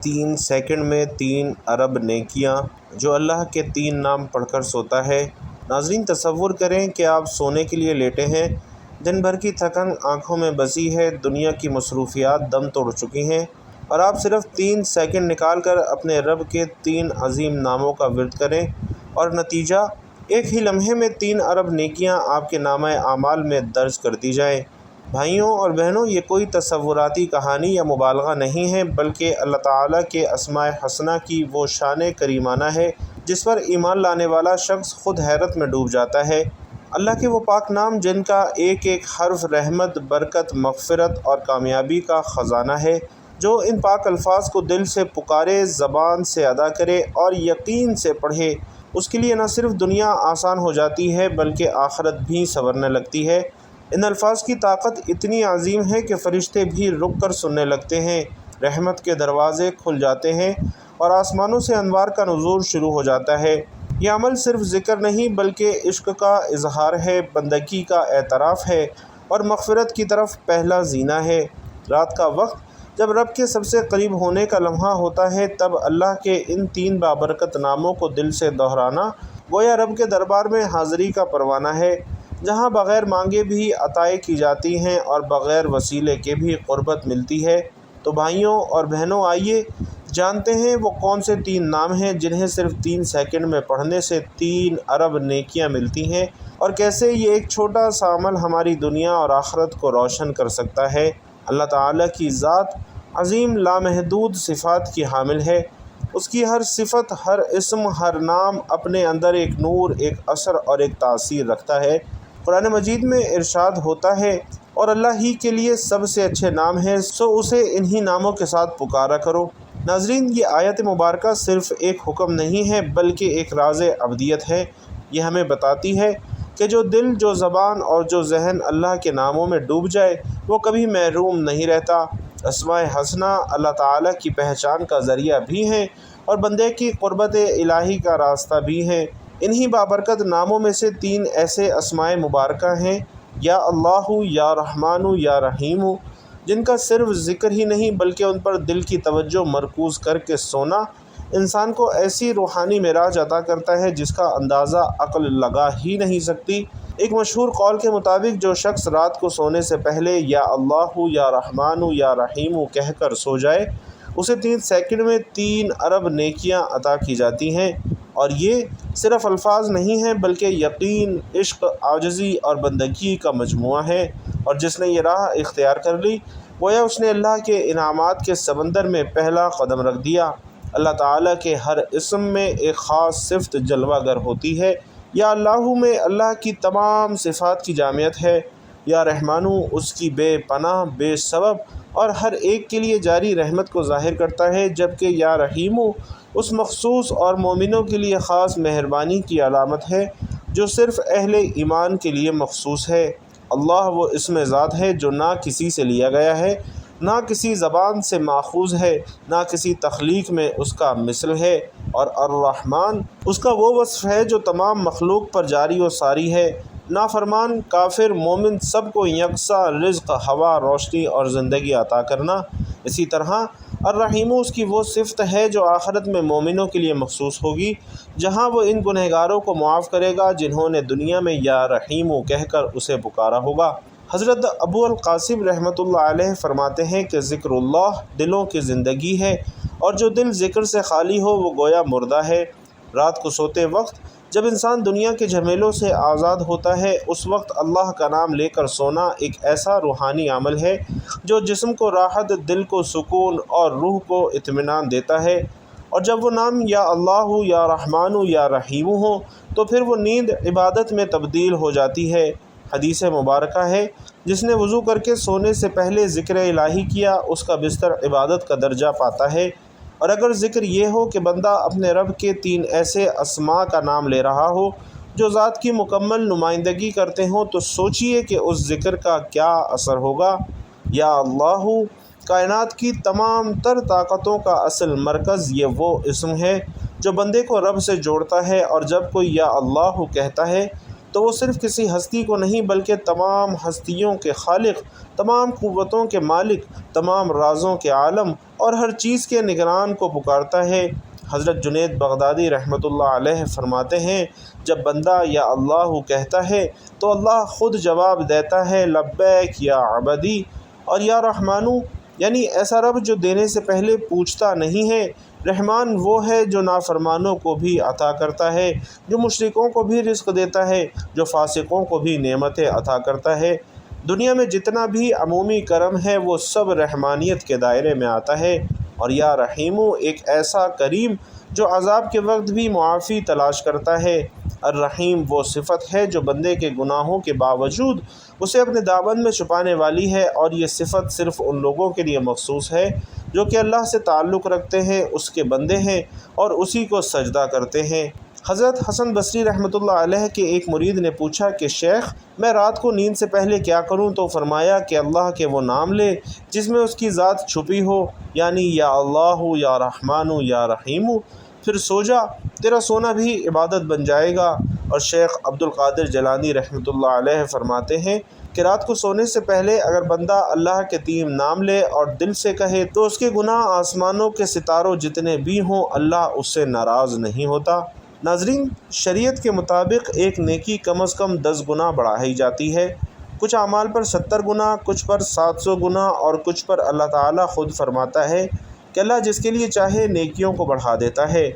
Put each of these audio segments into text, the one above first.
3 second میں 3 ارب نیکیاں جو اللہ کے 3 نام پڑھ کر سوتا ہے۔ ناظرین، تصور کریں کہ آپ سونے کے لیے لیٹے ہیں، دن بھر کی تھکن آنکھوں میں بسی ہے، دنیا کی مصروفیات دم توڑ چکی ہیں، اور آپ صرف 3 سیکنڈ نکال کر اپنے رب کے 3 عظیم ناموں کا ورد کریں، اور نتیجہ ایک ہی لمحے میں 3 ارب نیکیاں آپ کے نامہ اعمال میں درج کر دی جائیں۔ بھائیوں اور بہنوں، یہ کوئی تصوراتی کہانی یا مبالغہ نہیں ہے، بلکہ اللہ تعالیٰ کے اسماء حسنہ کی وہ شان کریمانہ ہے جس پر ایمان لانے والا شخص خود حیرت میں ڈوب جاتا ہے۔ اللہ کے وہ پاک نام جن کا ایک ایک حرف رحمت، برکت، مغفرت اور کامیابی کا خزانہ ہے۔ جو ان پاک الفاظ کو دل سے پکارے، زبان سے ادا کرے اور یقین سے پڑھے، اس کے لیے نہ صرف دنیا آسان ہو جاتی ہے بلکہ آخرت بھی سنورنے لگتی ہے۔ ان الفاظ کی طاقت اتنی عظیم ہے کہ فرشتے بھی رک کر سننے لگتے ہیں، رحمت کے دروازے کھل جاتے ہیں اور آسمانوں سے انوار کا نزول شروع ہو جاتا ہے۔ یہ عمل صرف ذکر نہیں بلکہ عشق کا اظہار ہے، بندگی کا اعتراف ہے اور مغفرت کی طرف پہلا زینہ ہے۔ رات کا وقت جب رب کے سب سے قریب ہونے کا لمحہ ہوتا ہے، تب اللہ کے ان 3 بابرکت ناموں کو دل سے دہرانا گویا رب کے دربار میں حاضری کا پروانہ ہے، جہاں بغیر مانگے بھی عطائیں کی جاتی ہیں اور بغیر وسیلے کے بھی قربت ملتی ہے۔ تو بھائیوں اور بہنوں، آئیے جانتے ہیں وہ کون سے 3 نام ہیں جنہیں صرف 3 سیکنڈ میں پڑھنے سے 3 ارب نیکیاں ملتی ہیں، اور کیسے یہ ایک چھوٹا سا عمل ہماری دنیا اور آخرت کو روشن کر سکتا ہے۔ اللہ تعالیٰ کی ذات عظیم لامحدود صفات کی حامل ہے۔ اس کی ہر صفت، ہر اسم، ہر نام اپنے اندر ایک نور، ایک اثر اور ایک تاثیر رکھتا ہے۔ قرآن مجید میں ارشاد ہوتا ہے، اور اللہ ہی کے لیے سب سے اچھے نام ہیں، سو اسے انہی ناموں کے ساتھ پکارا کرو۔ ناظرین، یہ آیت مبارکہ صرف ایک حکم نہیں ہے بلکہ ایک راز ابدیت ہے۔ یہ ہمیں بتاتی ہے کہ جو دل، جو زبان اور جو ذہن اللہ کے ناموں میں ڈوب جائے، وہ کبھی محروم نہیں رہتا۔ اسماء حسنہ اللہ تعالیٰ کی پہچان کا ذریعہ بھی ہیں اور بندے کی قربت الہی کا راستہ بھی ہیں۔ انہی بابرکت ناموں میں سے 3 ایسے اسماء مبارکہ ہیں، یا اللہ، یا رحمان، یا رحیم، جن کا صرف ذکر ہی نہیں بلکہ ان پر دل کی توجہ مرکوز کر کے سونا انسان کو ایسی روحانی معراج عطا کرتا ہے جس کا اندازہ عقل لگا ہی نہیں سکتی۔ ایک مشہور قول کے مطابق جو شخص رات کو سونے سے پہلے یا اللہ، یا رحمان، یا رحیم کہہ کر سو جائے، اسے 3 سیکنڈ میں 3 ارب نیکیاں عطا کی جاتی ہیں۔ اور یہ صرف الفاظ نہیں ہیں بلکہ یقین، عشق، عاجزی اور بندگی کا مجموعہ ہے، اور جس نے یہ راہ اختیار کر لی، گویا اس نے اللہ کے انعامات کے سمندر میں پہلا قدم رکھ دیا۔ اللہ تعالیٰ کے ہر اسم میں ایک خاص صفت جلوہ گر ہوتی ہے۔ یا اللہ میں اللہ کی تمام صفات کی جامعیت ہے، یا رحمانو اس کی بے پناہ، بے سبب اور ہر ایک کے لیے جاری رحمت کو ظاہر کرتا ہے، جبکہ یا رحیمو اس مخصوص اور مومنوں کے لیے خاص مہربانی کی علامت ہے جو صرف اہل ایمان کے لیے مخصوص ہے۔ اللہ وہ اسم ذات ہے جو نہ کسی سے لیا گیا ہے، نہ کسی زبان سے ماخوذ ہے، نہ کسی تخلیق میں اس کا مثل ہے، اور الرحمن اس کا وہ وصف ہے جو تمام مخلوق پر جاری و ساری ہے۔ نافرمان، کافر، مومن سب کو یکساں رزق، ہوا، روشنی اور زندگی عطا کرنا۔ اسی طرح الرحیم اس کی وہ صفت ہے جو آخرت میں مومنوں کے لیے مخصوص ہوگی، جہاں وہ ان گنہگاروں کو معاف کرے گا جنہوں نے دنیا میں یا رحیم کہہ کر اسے پکارا ہوگا۔ حضرت ابو القاسم رحمۃ اللہ علیہ فرماتے ہیں کہ ذکر اللہ دلوں کی زندگی ہے، اور جو دل ذکر سے خالی ہو وہ گویا مردہ ہے۔ رات کو سوتے وقت جب انسان دنیا کے جھمیلوں سے آزاد ہوتا ہے، اس وقت اللہ کا نام لے کر سونا ایک ایسا روحانی عمل ہے جو جسم کو راحت، دل کو سکون اور روح کو اطمینان دیتا ہے۔ اور جب وہ نام یا اللہ، یا رحمان، یا رحیم ہو تو پھر وہ نیند عبادت میں تبدیل ہو جاتی ہے۔ حدیث مبارکہ ہے، جس نے وضو کر کے سونے سے پہلے ذکر الہی کیا اس کا بستر عبادت کا درجہ پاتا ہے۔ اور اگر ذکر یہ ہو کہ بندہ اپنے رب کے 3 ایسے اسماء کا نام لے رہا ہو جو ذات کی مکمل نمائندگی کرتے ہوں، تو سوچئے کہ اس ذکر کا کیا اثر ہوگا۔ یا اللہ کائنات کی تمام تر طاقتوں کا اصل مرکز یہ وہ اسم ہے جو بندے کو رب سے جوڑتا ہے، اور جب کوئی یا اللہ کہتا ہے تو وہ صرف کسی ہستی کو نہیں بلکہ تمام ہستیوں کے خالق، تمام قوتوں کے مالک، تمام رازوں کے عالم اور ہر چیز کے نگران کو پکارتا ہے۔ حضرت جنید بغدادی رحمۃ اللہ علیہ فرماتے ہیں، جب بندہ یا اللہ کہتا ہے تو اللہ خود جواب دیتا ہے، لبیک یا عبدی، اور یا رحمانو، یعنی ایسا رب جو دینے سے پہلے پوچھتا نہیں ہے۔ رحمان وہ ہے جو نافرمانوں کو بھی عطا کرتا ہے، جو مشرکوں کو بھی رزق دیتا ہے، جو فاسقوں کو بھی نعمتیں عطا کرتا ہے۔ دنیا میں جتنا بھی عمومی کرم ہے وہ سب رحمانیت کے دائرے میں آتا ہے۔ اور یا رحیمو، ایک ایسا کریم جو عذاب کے وقت بھی معافی تلاش کرتا ہے۔ الرحیم وہ صفت ہے جو بندے کے گناہوں کے باوجود اسے اپنے دامن میں چھپانے والی ہے، اور یہ صفت صرف ان لوگوں کے لیے مخصوص ہے جو کہ اللہ سے تعلق رکھتے ہیں، اس کے بندے ہیں اور اسی کو سجدہ کرتے ہیں۔ حضرت حسن بصری رحمۃ اللہ علیہ کے ایک مرید نے پوچھا کہ شیخ، میں رات کو نیند سے پہلے کیا کروں؟ تو فرمایا کہ اللہ کے وہ نام لے جس میں اس کی ذات چھپی ہو، یعنی یا اللہ، یا رحمان، یا رحیم، پھر سو جا، تیرا سونا بھی عبادت بن جائے گا۔ اور شیخ عبد القادر جیلانی رحمۃ اللہ علیہ فرماتے ہیں کہ رات کو سونے سے پہلے اگر بندہ اللہ کے 3 نام لے اور دل سے کہے تو اس کے گناہ آسمانوں کے ستاروں جتنے بھی ہوں اللہ اس سے ناراض نہیں ہوتا۔ ناظرین، شریعت کے مطابق ایک نیکی کم از کم 10 گنا بڑھائی جاتی ہے، کچھ اعمال پر 70 گنا، کچھ پر 700 گنا، اور کچھ پر اللہ تعالیٰ خود فرماتا ہے کہ اللہ جس کے لیے چاہے نیکیوں کو بڑھا دیتا ہے۔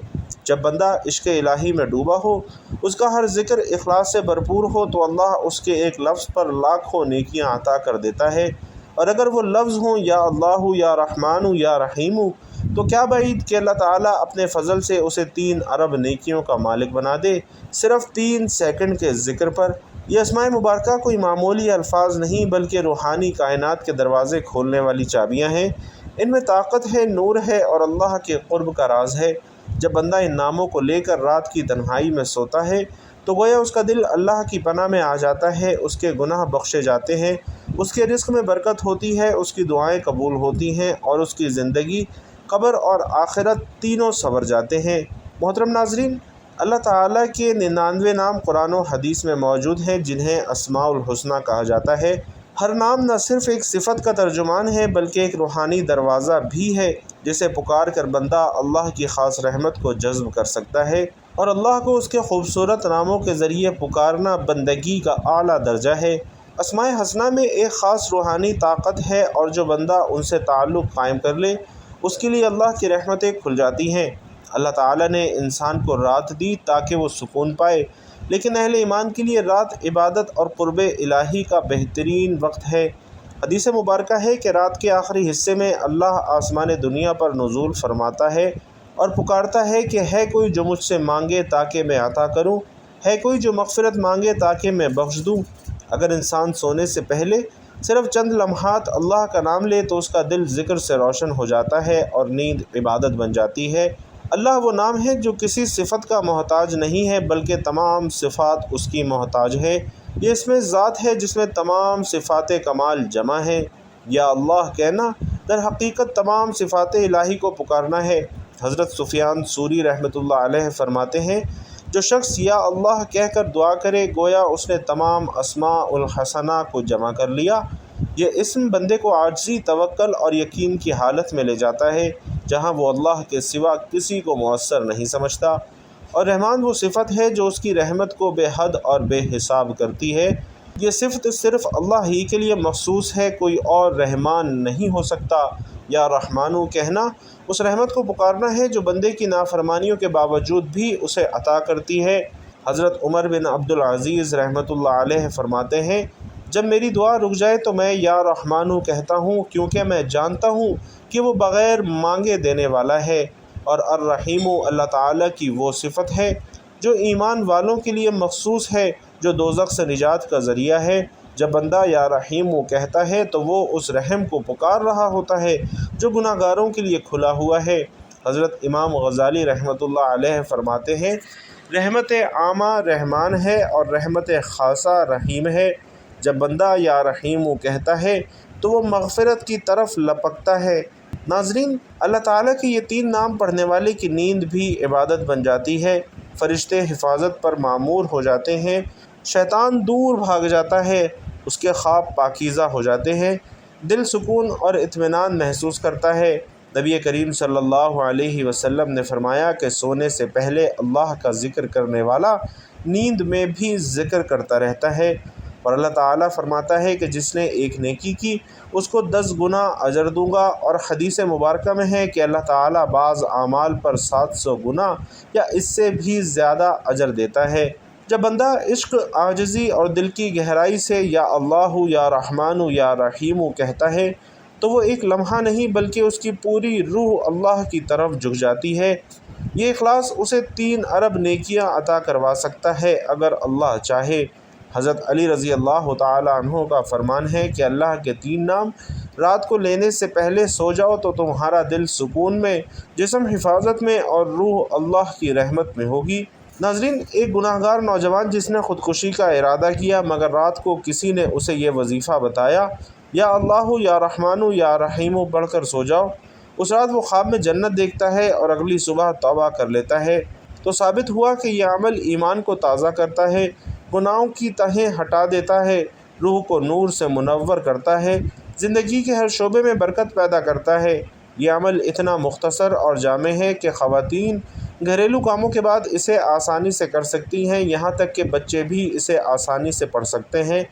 جب بندہ عشق الہی میں ڈوبا ہو، اس کا ہر ذکر اخلاص سے بھرپور ہو، تو اللہ اس کے ایک لفظ پر لاکھوں نیکیاں عطا کر دیتا ہے۔ اور اگر وہ لفظ ہوں یا اللہ، یا رحمان، یا رحیم، تو کیا بعید کہ اللہ تعالیٰ اپنے فضل سے اسے 3 ارب نیکیوں کا مالک بنا دے، صرف 3 سیکنڈ کے ذکر پر۔ یہ اسماء مبارکہ کوئی معمولی الفاظ نہیں بلکہ روحانی کائنات کے دروازے کھولنے والی چابیاں ہیں۔ ان میں طاقت ہے، نور ہے اور اللہ کے قرب کا راز ہے۔ جب بندہ ان ناموں کو لے کر رات کی تنہائی میں سوتا ہے تو گویا اس کا دل اللہ کی پناہ میں آ جاتا ہے، اس کے گناہ بخشے جاتے ہیں، اس کے رزق میں برکت ہوتی ہے، اس کی دعائیں قبول ہوتی ہیں اور اس کی زندگی، قبر اور آخرت تینوں سنور جاتے ہیں۔ محترم ناظرین، اللہ تعالیٰ کے 99 نام قرآن و حدیث میں موجود ہیں جنہیں اسماء الحسنی کہا جاتا ہے۔ ہر نام نہ صرف ایک صفت کا ترجمان ہے بلکہ ایک روحانی دروازہ بھی ہے جسے پکار کر بندہ اللہ کی خاص رحمت کو جذب کر سکتا ہے، اور اللہ کو اس کے خوبصورت ناموں کے ذریعے پکارنا بندگی کا اعلیٰ درجہ ہے۔ اسماء حسنہ میں ایک خاص روحانی طاقت ہے اور جو بندہ ان سے تعلق قائم کر لے اس کے لیے اللہ کی رحمتیں کھل جاتی ہیں۔ اللہ تعالیٰ نے انسان کو رات دی تاکہ وہ سکون پائے، لیکن اہل ایمان کے لیے رات عبادت اور قرب الہی کا بہترین وقت ہے۔ حدیث مبارکہ ہے کہ رات کے آخری حصے میں اللہ آسمان دنیا پر نزول فرماتا ہے اور پکارتا ہے کہ ہے کوئی جو مجھ سے مانگے تاکہ میں عطا کروں، ہے کوئی جو مغفرت مانگے تاکہ میں بخش دوں۔ اگر انسان سونے سے پہلے صرف چند لمحات اللہ کا نام لے تو اس کا دل ذکر سے روشن ہو جاتا ہے اور نیند عبادت بن جاتی ہے۔ اللہ وہ نام ہے جو کسی صفت کا محتاج نہیں ہے بلکہ تمام صفات اس کی محتاج ہے۔ یہ اس میں ذات ہے جس میں تمام صفات کمال جمع ہیں۔ یا اللہ کہنا در حقیقت تمام صفات الہی کو پکارنا ہے۔ حضرت سفیان ثوری رحمۃ اللہ علیہ فرماتے ہیں، جو شخص یا اللہ کہہ کر دعا کرے گویا اس نے تمام اسماء الحسنہ کو جمع کر لیا۔ یہ اسم بندے کو عاجزی، توکل اور یقین کی حالت میں لے جاتا ہے جہاں وہ اللہ کے سوا کسی کو مؤثر نہیں سمجھتا، اور رحمان وہ صفت ہے جو اس کی رحمت کو بے حد اور بے حساب کرتی ہے۔ یہ صفت صرف اللہ ہی کے لیے مخصوص ہے، کوئی اور رحمان نہیں ہو سکتا۔ یا رحمانو کہنا اس رحمت کو پکارنا ہے جو بندے کی نافرمانیوں کے باوجود بھی اسے عطا کرتی ہے۔ حضرت عمر بن عبد العزیز رحمۃ اللہ علیہ فرماتے ہیں، جب میری دعا رک جائے تو میں یا رحمانو کہتا ہوں کیونکہ میں جانتا ہوں کہ وہ بغیر مانگے دینے والا ہے۔ اور الرحیم اللہ تعالیٰ کی وہ صفت ہے جو ایمان والوں کے لیے مخصوص ہے، جو دوزخ سے نجات کا ذریعہ ہے۔ جب بندہ یا رحیم کہتا ہے تو وہ اس رحم کو پکار رہا ہوتا ہے جو گناہ گاروں کے لیے کھلا ہوا ہے۔ حضرت امام غزالی رحمۃ اللہ علیہ فرماتے ہیں، رحمت عامہ رحمان ہے اور رحمت خاصہ رحیم ہے۔ جب بندہ یا رحیم کہتا ہے تو وہ مغفرت کی طرف لپکتا ہے۔ ناظرین، اللہ تعالیٰ کے یہ 3 نام پڑھنے والے کی نیند بھی عبادت بن جاتی ہے۔ فرشتے حفاظت پر مامور ہو جاتے ہیں، شیطان دور بھاگ جاتا ہے، اس کے خواب پاکیزہ ہو جاتے ہیں، دل سکون اور اطمینان محسوس کرتا ہے۔ نبی کریم صلی اللہ علیہ وسلم نے فرمایا کہ سونے سے پہلے اللہ کا ذکر کرنے والا نیند میں بھی ذکر کرتا رہتا ہے، اور اللہ تعالیٰ فرماتا ہے کہ جس نے ایک نیکی کی اس کو 10 گنا اجر دوں گا، اور حدیث مبارکہ میں ہے کہ اللہ تعالیٰ بعض اعمال پر 700 گنا یا اس سے بھی زیادہ اجر دیتا ہے۔ جب بندہ عشق، عاجزی اور دل کی گہرائی سے یا اللہ یا رحمان یا رحیم کہتا ہے تو وہ ایک لمحہ نہیں بلکہ اس کی پوری روح اللہ کی طرف جھک جاتی ہے۔ یہ اخلاص اسے 3 ارب نیکیاں عطا کروا سکتا ہے اگر اللہ چاہے۔ حضرت علی رضی اللہ تعالی عنہ کا فرمان ہے کہ اللہ کے 3 نام رات کو لینے سے پہلے سو جاؤ تو تمہارا دل سکون میں، جسم حفاظت میں اور روح اللہ کی رحمت میں ہوگی۔ ناظرین، ایک گناہ گار نوجوان جس نے خودکشی کا ارادہ کیا مگر رات کو کسی نے اسے یہ وظیفہ بتایا، یا اللہ یا رحمان یا رحیم پڑھ کر سو جاؤ، اس رات وہ خواب میں جنت دیکھتا ہے اور اگلی صبح توبہ کر لیتا ہے، تو ثابت ہوا کہ یہ عمل ایمان کو تازہ کرتا ہے، گناہوں کی تہیں ہٹا دیتا ہے، روح کو نور سے منور کرتا ہے، زندگی کے ہر شعبے میں برکت پیدا کرتا ہے۔ یہ عمل اتنا مختصر اور جامع ہے کہ خواتین گھریلو کاموں کے بعد اسے آسانی سے کر سکتی ہیں، یہاں تک کہ بچے بھی اسے آسانی سے پڑھ سکتے ہیں۔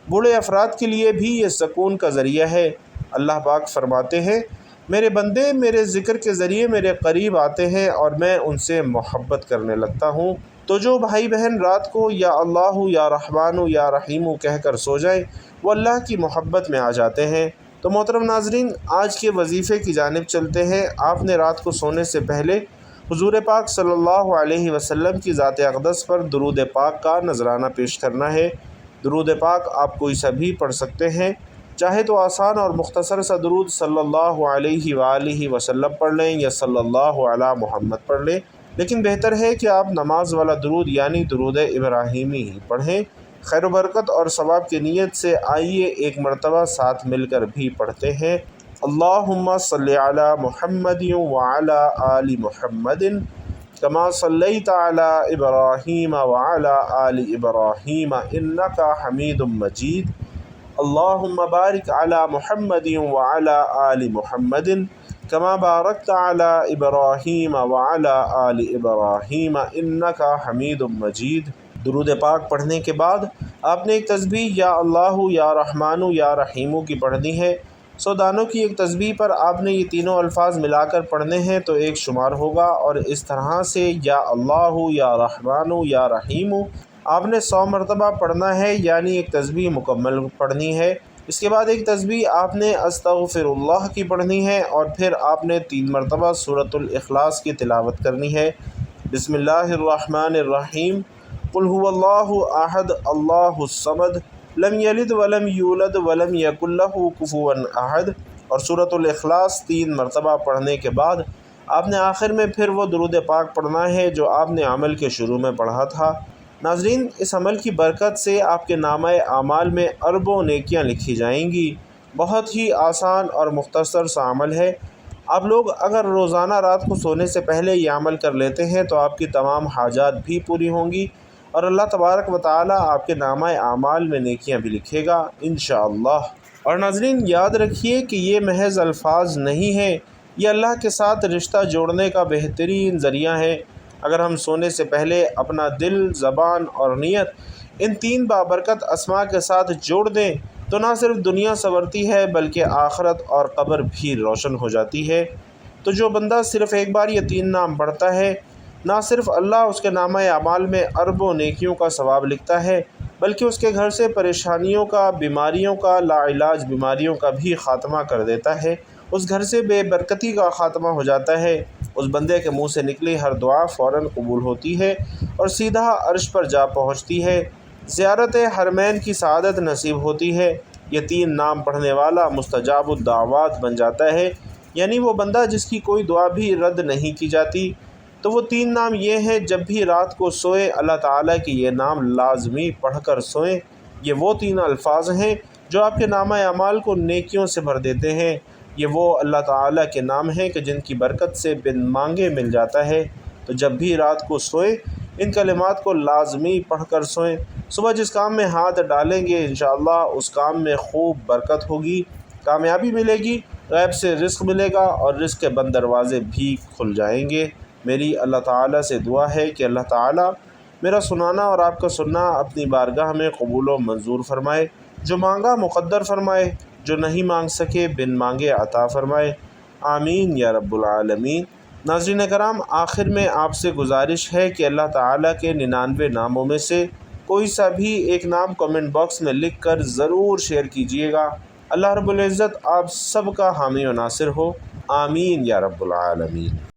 بوڑھے افراد کے لیے بھی یہ سکون کا ذریعہ ہے۔ اللہ پاک فرماتے ہیں، میرے بندے میرے ذکر کے ذریعے میرے قریب آتے ہیں اور میں ان سے محبت کرنے لگتا ہوں۔ تو جو بھائی بہن رات کو یا اللہ یا رحمان یا رحیم کہہ کر سو جائیں وہ اللہ کی محبت میں آ جاتے ہیں۔ تو محترم ناظرین، آج کے وظیفے کی جانب چلتے ہیں۔ آپ نے رات کو سونے سے پہلے حضور پاک صلی اللہ علیہ وسلم کی ذات اقدس پر درود پاک کا نذرانہ پیش کرنا ہے۔ درود پاک آپ کوئی سا بھی پڑھ سکتے ہیں، چاہے تو آسان اور مختصر سا درود صلی اللہ علیہ وآلہ وسلم پڑھ لیں یا صلی اللہ علی محمد پڑھ لیں، لیکن بہتر ہے کہ آپ نماز والا درود یعنی درود ابراہیمی ہی پڑھیں۔ خیر و برکت اور ثواب کی نیت سے آئیے ایک مرتبہ ساتھ مل کر بھی پڑھتے ہیں۔ اللہم صلی علی محمد وعلی آل محمد کما صلیت علی ابراہیم وعلی آل ابراہیم انک حمید مجید۔ اللہم بارک علی محمد وعلی آل محمد کما بارکت علی ابراہیم وعلی آل ابراہیم انک حمید مجید۔ درود پاک پڑھنے کے بعد آپ نے ایک تسبیح یا اللہ یا رحمان یا رحیم کی پڑھنی ہے۔ 100 دانوں کی ایک تسبیح پر آپ نے یہ تینوں الفاظ ملا کر پڑھنے ہیں تو ایک شمار ہوگا، اور اس طرح سے یا اللہ یا رحمان یا رحیم آپ نے 100 مرتبہ پڑھنا ہے، یعنی ایک تسبیح مکمل پڑھنی ہے۔ اس کے بعد ایک تسبیح آپ نے استغفر اللہ کی پڑھنی ہے، اور پھر آپ نے 3 مرتبہ سورۃ الاخلاص کی تلاوت کرنی ہے۔ بسم اللہ الرحمن الرحیم، قل هو اللہ احد اللہ الصمد لم یلد ولم یولد ولم یکن لہ کفوا احد، اور سورۃ الاخلاص 3 مرتبہ پڑھنے کے بعد آپ نے آخر میں پھر وہ درود پاک پڑھنا ہے جو آپ نے عمل کے شروع میں پڑھا تھا۔ ناظرین، اس عمل کی برکت سے آپ کے نامہ اعمال میں اربوں نیکیاں لکھی جائیں گی۔ بہت ہی آسان اور مختصر سا عمل ہے۔ آپ لوگ اگر روزانہ رات کو سونے سے پہلے یہ عمل کر لیتے ہیں تو آپ کی تمام حاجات بھی پوری ہوں گی، اور اللہ تبارک و تعالی آپ کے نامہ اعمال میں نیکیاں بھی لکھے گا انشاءاللہ۔ اور ناظرین، یاد رکھیے کہ یہ محض الفاظ نہیں ہیں، یہ اللہ کے ساتھ رشتہ جوڑنے کا بہترین ذریعہ ہے۔ اگر ہم سونے سے پہلے اپنا دل، زبان اور نیت ان 3 بابرکت اسماء کے ساتھ جوڑ دیں تو نہ صرف دنیا سنورتی ہے بلکہ آخرت اور قبر بھی روشن ہو جاتی ہے۔ تو جو بندہ صرف ایک بار یہ 3 نام پڑھتا ہے، نہ صرف اللہ اس کے نامہ اعمال میں اربوں نیکیوں کا ثواب لکھتا ہے بلکہ اس کے گھر سے پریشانیوں کا، بیماریوں کا، لا علاج بیماریوں کا بھی خاتمہ کر دیتا ہے۔ اس گھر سے بے برکتی کا خاتمہ ہو جاتا ہے۔ اس بندے کے منہ سے نکلی ہر دعا فوراً قبول ہوتی ہے اور سیدھا عرش پر جا پہنچتی ہے۔ زیارت حرمین کی سعادت نصیب ہوتی ہے۔ یہ 3 نام پڑھنے والا مستجاب الدعوات بن جاتا ہے، یعنی وہ بندہ جس کی کوئی دعا بھی رد نہیں کی جاتی۔ تو وہ 3 نام یہ ہیں، جب بھی رات کو سوئیں اللہ تعالیٰ کی یہ نام لازمی پڑھ کر سوئیں۔ یہ وہ 3 الفاظ ہیں جو آپ کے نامہ اعمال کو نیکیوں سے بھر دیتے ہیں۔ یہ وہ اللہ تعالیٰ کے نام ہیں کہ جن کی برکت سے بن مانگے مل جاتا ہے۔ تو جب بھی رات کو سوئیں ان کلمات کو لازمی پڑھ کر سوئیں۔ صبح جس کام میں ہاتھ ڈالیں گے انشاءاللہ اس کام میں خوب برکت ہوگی، کامیابی ملے گی، غیب سے رزق ملے گا اور رزق کے بند دروازے بھی کھل جائیں گے۔ میری اللہ تعالیٰ سے دعا ہے کہ اللہ تعالیٰ میرا سنانا اور آپ کا سننا اپنی بارگاہ میں قبول و منظور فرمائے، جو مانگا مقدر فرمائے، جو نہیں مانگ سکے بن مانگے عطا فرمائے، آمین یا رب العالمین۔ ناظرین کرام، آخر میں آپ سے گزارش ہے کہ اللہ تعالیٰ کے 99 ناموں میں سے کوئی سا بھی ایک نام کمنٹ باکس میں لکھ کر ضرور شیئر کیجیے گا۔ اللہ رب العزت آپ سب کا حامی و ناصر ہو، آمین یا رب العالمین۔